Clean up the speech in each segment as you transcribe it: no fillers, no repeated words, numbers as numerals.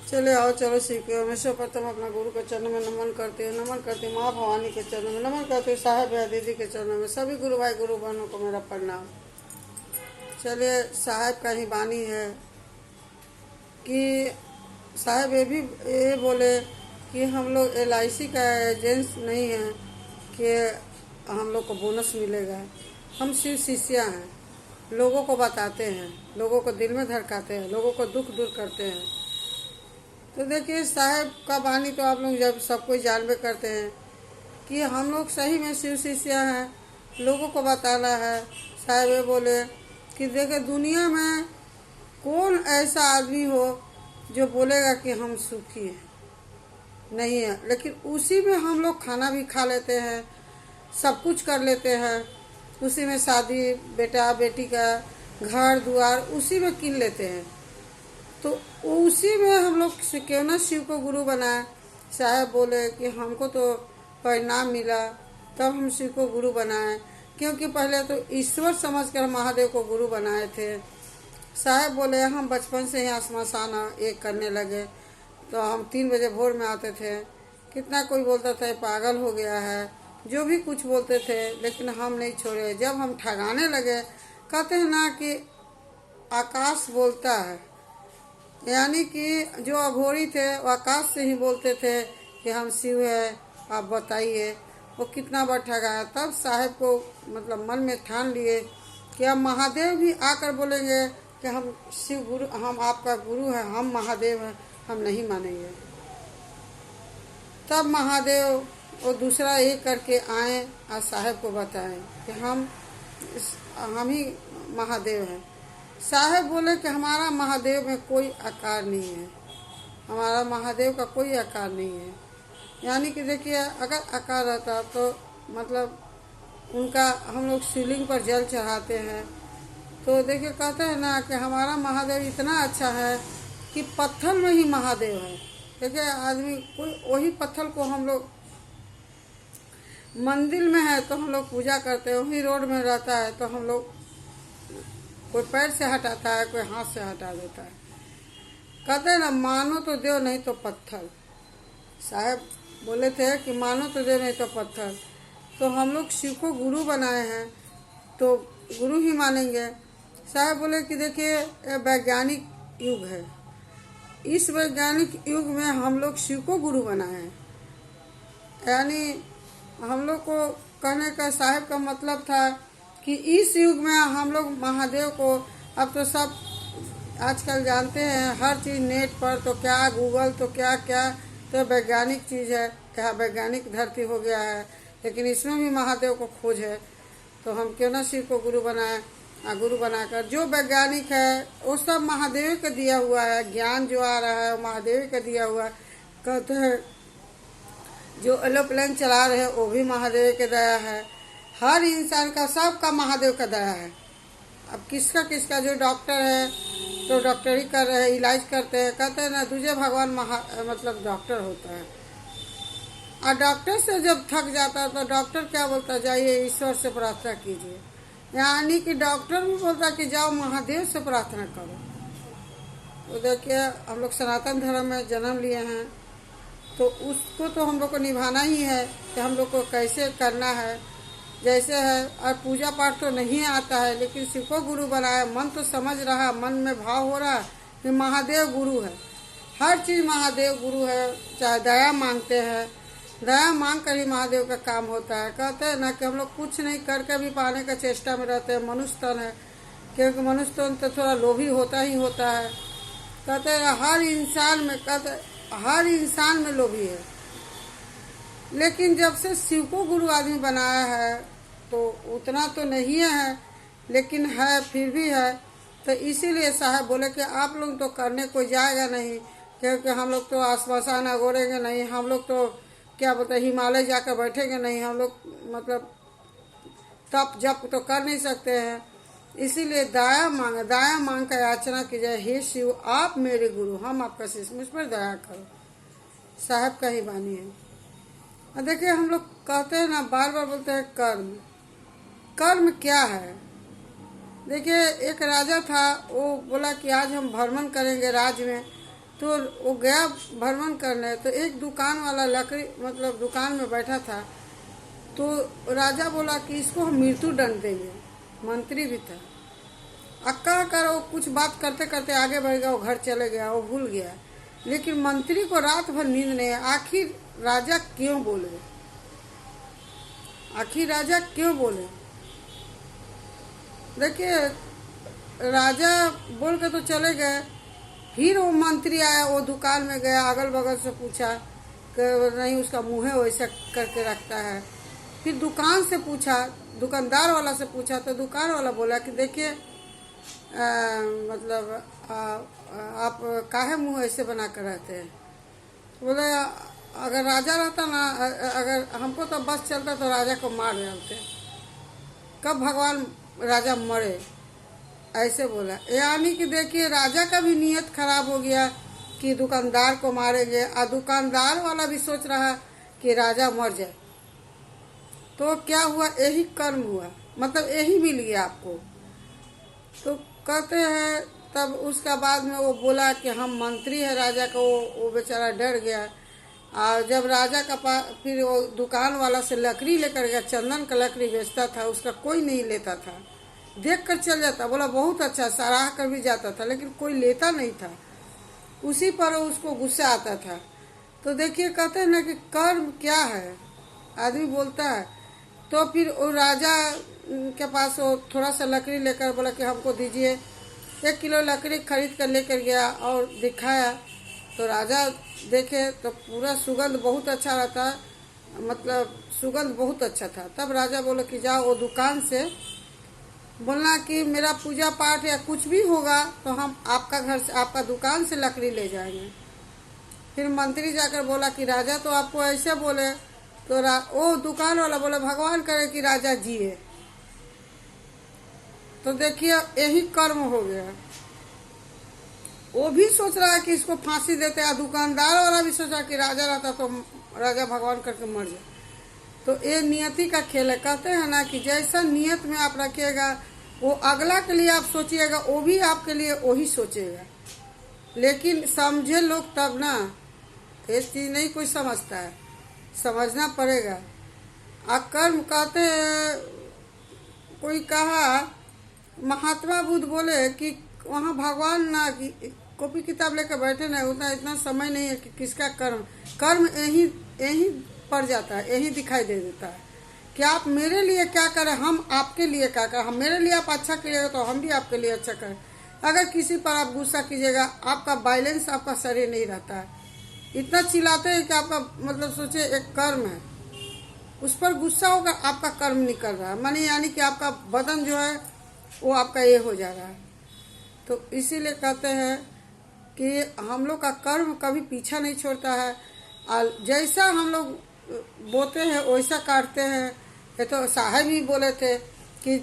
चले आओ, चलो सीखे। हमेशा प्रथम अपना गुरु के चरणों में नमन करते हैं, नमन करती हूँ माँ भवानी के चरणों में, नमन करती हूँ साहेब या दीदी के चरणों में। सभी गुरु भाई गुरु बहनों को मेरा प्रणाम। चलिए, साहेब का ही वाणी है कि साहेब ये बोले कि हम लोग LIC का एजेंट नहीं है कि हम लोग को बोनस मिलेगा। हम सिर्फ शिष्या हैं, लोगों को बताते हैं, लोगों को दिल में धड़काते हैं, लोगों को दुख दूर करते हैं। तो देखिए, साहेब का वाणी तो आप लोग जब सब कोई जानबे करते हैं कि हम लोग सही में शिव शिष्या हैं, लोगों को बताना है। साहेब ये बोले कि देखिए, दुनिया में कौन ऐसा आदमी हो जो बोलेगा कि हम सुखी हैं, नहीं है। लेकिन उसी में हम लोग खाना भी खा लेते हैं, सब कुछ कर लेते हैं, उसी में शादी बेटा बेटी का घर द्वार उसी में कीन लेते हैं। तो उसी में हम लोग क्यों ना शिव को गुरु बनाए। साहब बोले कि हमको तो परिणाम मिला तब हम शिव को गुरु बनाए, क्योंकि पहले तो ईश्वर समझकर महादेव को गुरु बनाए थे। साहब बोले हम बचपन से ही स्मशान एक करने लगे, तो हम 3 बजे भोर में आते थे। कितना कोई बोलता था पागल हो गया है, जो भी कुछ बोलते थे, लेकिन हम नहीं छोड़े। जब हम ठगाने लगे, कहते हैं ना कि आकाश बोलता है, यानी कि जो अघोरी थे वो आकाश से ही बोलते थे कि हम शिव है, आप बताइए। वो कितना बार ठगाया। तब साहब को मतलब मन में ठान लिए कि अब महादेव भी आकर बोलेंगे कि हम शिव गुरु, हम आपका गुरु हैं, हम महादेव हैं, हम नहीं मानेंगे। तब महादेव वो दूसरा एक करके आए और साहब को बताएं कि हम ही महादेव हैं। साहब बोले कि हमारा महादेव में कोई आकार नहीं है, हमारा महादेव का कोई आकार नहीं है। यानी कि देखिए, अगर आकार रहता तो मतलब उनका हम लोग शिवलिंग पर जल चढ़ाते हैं, तो देखिए कहते हैं ना कि हमारा महादेव इतना अच्छा है कि पत्थर में ही महादेव है। देखिए, आदमी कोई वही पत्थर को हम लोग मंदिर में है तो हम लोग पूजा करते हैं, वही रोड में रहता है तो हम लोग कोई पैर से हटाता है, कोई हाथ से हटा देता है। कहते हैं ना, मानो तो देव नहीं तो पत्थर। साहब बोले थे कि मानो तो देव नहीं तो पत्थर। तो हम लोग शिव को गुरु बनाए हैं तो गुरु ही मानेंगे। साहब बोले कि देखिए, वैज्ञानिक युग है, इस वैज्ञानिक युग में हम लोग शिव को गुरु बनाए हैं। यानी हम लोग को कहने का साहब का मतलब था कि इस युग में हम लोग महादेव को, अब तो सब आजकल जानते हैं, हर चीज़ नेट पर, तो क्या गूगल, तो क्या क्या, तो वैज्ञानिक चीज़ है, क्या वैज्ञानिक धरती हो गया है, लेकिन इसमें भी महादेव को खोज है। तो हम क्यों ना शिव को गुरु बनाए। गुरु बनाकर जो वैज्ञानिक है वो सब महादेव का दिया हुआ है, ज्ञान जो आ रहा है वो महादेव का दिया हुआ है। कहते हैं जो एरोप्लेन चला रहे हैं वो भी महादेव के दया है। हर इंसान का, सबका महादेव का दया है। अब किसका किसका, जो डॉक्टर है तो डॉक्टरी कर रहे हैं, इलाज करते हैं। कहते हैं ना, दूसरे भगवान मतलब डॉक्टर होता है। और डॉक्टर से जब थक जाता है तो डॉक्टर क्या बोलता है, जाइए ईश्वर से प्रार्थना कीजिए। यानी कि डॉक्टर भी बोलता है कि जाओ महादेव से प्रार्थना करो। तो देखिए, हम लोग सनातन धर्म में जन्म लिए हैं तो उसको तो हम लोग को निभाना ही है कि हम लोग को कैसे करना है, जैसे है। और पूजा पाठ तो नहीं आता है, लेकिन शिव को गुरु बनाया, मन तो समझ रहा है, मन में भाव हो रहा है कि महादेव गुरु है, हर चीज़ महादेव गुरु है। चाहे दया मांगते हैं, दया मांग कर ही महादेव का काम होता है। कहते हैं ना कि हम लोग कुछ नहीं करके भी पाने का चेष्टा में रहते हैं। मनुष्य तन है, क्योंकि मनुष्य तन तो थोड़ा लोभी होता ही होता है। कहते हैं हर इंसान में, कहते हर इंसान में लोभी है। लेकिन जब से शिव को गुरु आदमी बनाया है तो उतना तो नहीं है, लेकिन है, फिर भी है। तो इसीलिए साहब बोले कि आप लोग तो करने कोई जाएगा नहीं, क्योंकि हम लोग तो आसपासान अगोरेंगे नहीं, हम लोग तो क्या बोलते हैं हिमालय जाकर बैठेंगे नहीं, हम लोग मतलब तप जप तो कर नहीं सकते हैं। इसीलिए दया मांग कर याचना की जाए, हे शिव आप मेरे गुरु, हम आपका शिष्य, मुझ पर दया करो। साहब का ही वाणी है। देखिए, हम लोग कहते हैं ना, बार बार बोलते हैं कर्म। कर्म क्या है? देखिए, एक राजा था, वो बोला कि आज हम भ्रमण करेंगे राज्य में। तो वो गया भ्रमण करने, तो एक दुकान वाला लकड़ी मतलब दुकान में बैठा था। तो राजा बोला कि इसको हम मृत्यु दंड देंगे। मंत्री भी था। अक्का कर वो कुछ बात करते करते आगे बढ़ गया, वो घर चले गया, वो भूल गया। लेकिन मंत्री को रात भर नींद नहीं है। आखिर राजा क्यों बोले, आखिर राजा क्यों बोले? देखिए, राजा बोल के तो चले गए। फिर वो मंत्री आया, वो दुकान में गया, अगल बगल से पूछा कि नहीं, उसका मुँह वैसा करके रखता है। फिर दुकान से पूछा, दुकानदार वाला से पूछा, तो दुकान वाला बोला कि देखिए मतलब आप काहे मुँह ऐसे बना कर रहते हैं? बोले अगर राजा रहता ना, अगर हमको तो बस चलता तो राजा को मार डालते। कब भगवान राजा मरे, ऐसे बोला। यानी कि देखिए, राजा का भी नीयत खराब हो गया कि दुकानदार को मारेंगे, और दुकानदार वाला भी सोच रहा कि राजा मर जाए। तो क्या हुआ, यही कर्म हुआ, मतलब यही मिल गया आपको। तो कहते हैं तब उसका बाद में वो बोला कि हम मंत्री है राजा का। वो बेचारा डर गया। और जब राजा का पास फिर वो दुकान वाला से लकड़ी लेकर गया, चंदन का लकड़ी बेचता था, उसका कोई नहीं लेता था। देख कर चल जाता, बोला बहुत अच्छा, सराह कर भी जाता था, लेकिन कोई लेता नहीं था। उसी पर उसको गुस्सा आता था। तो देखिए, कहते हैं ना कि कर्म क्या है, आदमी बोलता है। तो फिर वो राजा के पास वो थोड़ा सा लकड़ी लेकर बोला कि हमको दीजिए। 1 किलो लकड़ी खरीद कर लेकर गया और दिखाया। तो राजा देखे तो पूरा सुगंध बहुत अच्छा रहता, मतलब सुगंध बहुत अच्छा था। तब राजा बोला कि जाओ वो दुकान से बोलना कि मेरा पूजा पाठ या कुछ भी होगा तो हम आपका घर से, आपका दुकान से लकड़ी ले जाएंगे। फिर मंत्री जाकर बोला कि राजा तो आपको ऐसे बोले। तो वो दुकान वाला बोला भगवान करे कि राजा जिए। तो देखिए, यही कर्म हो गया। वो भी सोच रहा है कि इसको फांसी देते हैं, दुकानदार वाला भी सोचा कि राजा रहता तो राजा भगवान करके मर जाए। तो ये नियति का खेल है। कहते हैं ना कि जैसा नियत में आप रखिएगा, वो अगला के लिए आप सोचिएगा, वो भी आपके लिए वही सोचेगा। लेकिन समझे लोग तब ना, ये चीज़ नहीं कोई समझता है, समझना पड़ेगा। कर्म कहते हैं, कोई कहा, महात्मा बुद्ध बोले कि वहाँ भगवान ना कॉपी किताब लेकर बैठे ना, उतना इतना समय नहीं है कि किसका कर्म कर्म यही पड़ जाता है, यही दिखाई दे देता है कि आप मेरे लिए क्या करें, हम आपके लिए क्या करें। हम मेरे लिए आप अच्छा करिएगा तो हम भी आपके लिए अच्छा करें। अगर किसी पर आप गुस्सा कीजिएगा, आपका बैलेंस, आपका शरीर नहीं रहता है। इतना चिल्लाते हैं कि आपका मतलब सोचिए एक कर्म है, उस पर गुस्सा होकर आपका कर्म निकल रहा है, माने यानी कि आपका बदन जो है वो आपका ये हो जा रहा है। तो इसीलिए कहते हैं कि हम लोग का कर्म कभी पीछा नहीं छोड़ता है। और जैसा हम लोग बोते हैं वैसा काटते हैं। ये तो साहब ही बोले थे कि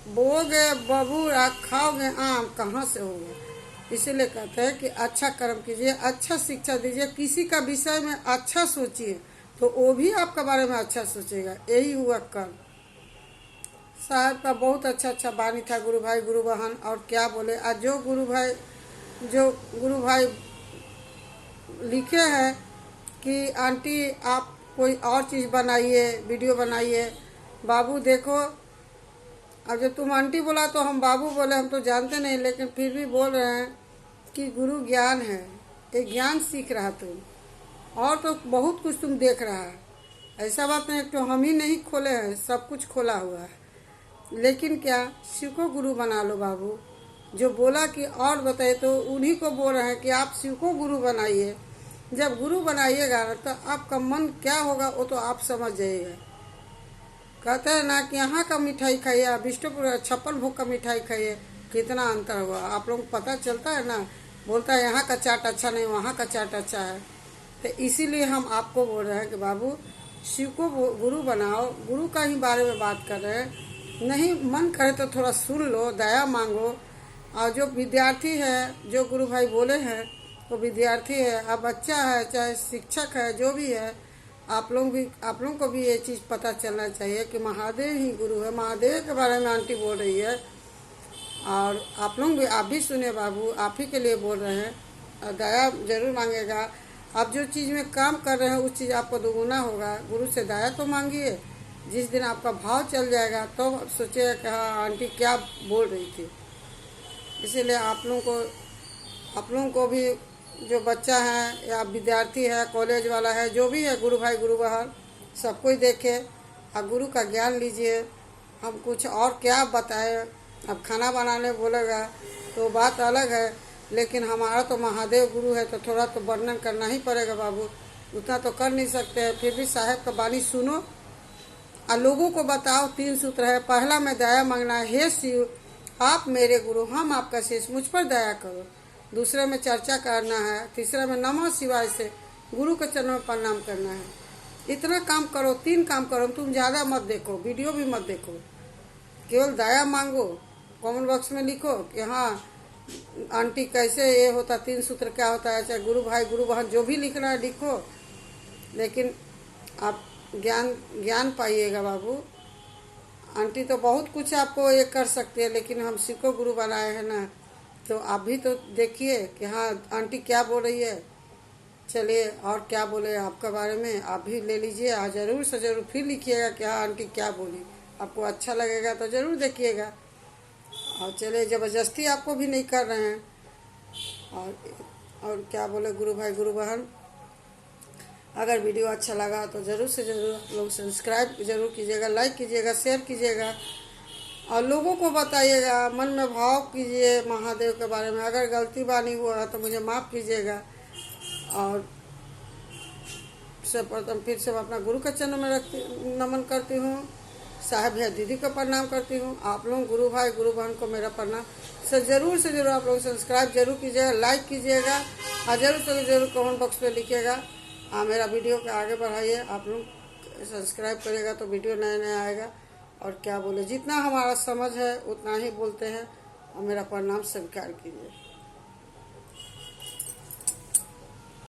बोओगे बबूरा खाओगे आम, कहाँ से होगा। इसीलिए कहते हैं कि अच्छा कर्म कीजिए, अच्छा शिक्षा दीजिए, किसी का विषय में अच्छा सोचिए तो वो भी आपके बारे में अच्छा सोचेगा। यही हुआ कर्म। साहब का बहुत अच्छा वाणी था, गुरु भाई गुरु बहन। और क्या बोले, आज जो गुरु भाई लिखे हैं कि आंटी आप कोई और चीज़ बनाइए, वीडियो बनाइए, बाबू देखो। अब जब तुम आंटी बोला तो हम बाबू बोले, हम तो जानते नहीं, लेकिन फिर भी बोल रहे हैं कि गुरु ज्ञान है, ये ज्ञान सीख रहा तुम, और तो बहुत कुछ तुम देख रहा है। ऐसा बात नहीं तो हम ही नहीं खोले हैं, सब कुछ खोला हुआ है। लेकिन क्या, शिव को गुरु बना लो बाबू। जो बोला कि और बताए तो उन्हीं को बोल रहे हैं कि आप शिव को गुरु बनाइए। जब गुरु बनाइएगा तो आपका मन क्या होगा वो तो आप समझ जाइएगा। कहते हैं ना कि यहाँ का मिठाई खाइए, विष्णुपुर 56 भोग का मिठाई खाइए, कितना अंतर हुआ आप लोगों को पता चलता है ना। बोलता है यहाँ का चाट अच्छा नहीं, वहाँ का चाट अच्छा है। तो इसीलिए हम आपको बोल रहे हैं कि बाबू शिव को गुरु बनाओ। गुरु का ही बारे में बात कर रहे हैं। नहीं मन करे तो थोड़ा सुन लो, दया मांगो। और जो विद्यार्थी है, जो गुरु भाई बोले हैं वो विद्यार्थी है, अब बच्चा है चाहे शिक्षक है, जो भी है, आप लोगों को भी ये चीज़ पता चलना चाहिए कि महादेव ही गुरु है। महादेव के बारे में आंटी बोल रही है, और आप लोग भी, आप भी सुने बाबू, आप ही के लिए बोल रहे हैं दया जरूर मांगेगा। आप जो चीज़ में काम कर रहे हैं उस चीज़ आपको दोगुना होगा। गुरु से दया तो मांगिए। जिस दिन आपका भाव चल जाएगा तो सोचिएगा कि हाँ आंटी क्या बोल रही थी। इसीलिए आप लोगों को भी जो बच्चा है या विद्यार्थी है, कॉलेज वाला है, जो भी है, गुरु भाई गुरु बहन सब कोई देखे और गुरु का ज्ञान लीजिए। हम कुछ और क्या बताएं। अब खाना बनाने बोलेगा तो बात अलग है, लेकिन हमारा तो महादेव गुरु है तो थोड़ा तो वर्णन करना ही पड़ेगा बाबू। उतना तो कर नहीं सकते हैं, फिर भी साहेब का वाणी सुनो और लोगों को बताओ। 3 सूत्र है। पहला में दया मांगना है, हे शिव आप मेरे गुरु, हम आपका शिष्य, मुझ पर दया करो। दूसरे में चर्चा करना है। तीसरा में नमः शिवाय से गुरु के चरणों में प्रणाम करना है। इतना काम करो, 3 काम करो। तुम ज़्यादा मत देखो, वीडियो भी मत देखो, केवल दया मांगो। कमेंट बॉक्स में लिखो कि हाँ आंटी कैसे ये होता, 3 सूत्र क्या होता है, चाहे गुरु भाई गुरु बहन जो भी लिखना है लिखो, लेकिन आप ज्ञान पाइएगा बाबू। आंटी तो बहुत कुछ आपको ये कर सकती है, लेकिन हम सिको गुरु बनाए हैं ना, तो आप भी तो देखिए कि हाँ आंटी क्या बोल रही है। चलिए और क्या बोले आपके बारे में आप भी ले लीजिए और ज़रूर से ज़रूर फिर लिखिएगा कि हाँ आंटी क्या बोली। आपको अच्छा लगेगा तो ज़रूर देखिएगा। और चलिए ज़बरदस्ती आपको भी नहीं कर रहे हैं। और क्या बोले गुरु भाई गुरु बहन, अगर वीडियो अच्छा लगा तो ज़रूर से ज़रूर आप लोग सब्सक्राइब ज़रूर कीजिएगा, लाइक कीजिएगा, शेयर कीजिएगा और लोगों को बताइएगा। मन में भाव कीजिए महादेव के बारे में। अगर गलती बानी हुआ तो मुझे माफ़ कीजिएगा। और सर्वप्रथम फिर से अपना गुरु के चरणों में नमन करती हूँ। साहब या दीदी को प्रणाम करती हूँ। आप लोग गुरु भाई गुरु बहन को मेरा प्रणाम। ज़रूर से ज़रूर आप लोग सब्सक्राइब जरूर कीजिएगा, लाइक कीजिएगा और ज़रूर से ज़रूर कमेंट बॉक्स में लिखिएगा। मेरा वीडियो को आगे बढ़ाइए। आप लोग सब्सक्राइब करेगा तो वीडियो नया नया आएगा। और क्या बोले, जितना हमारा समझ है उतना ही बोलते हैं और मेरा प्रणाम स्वीकार कीजिए।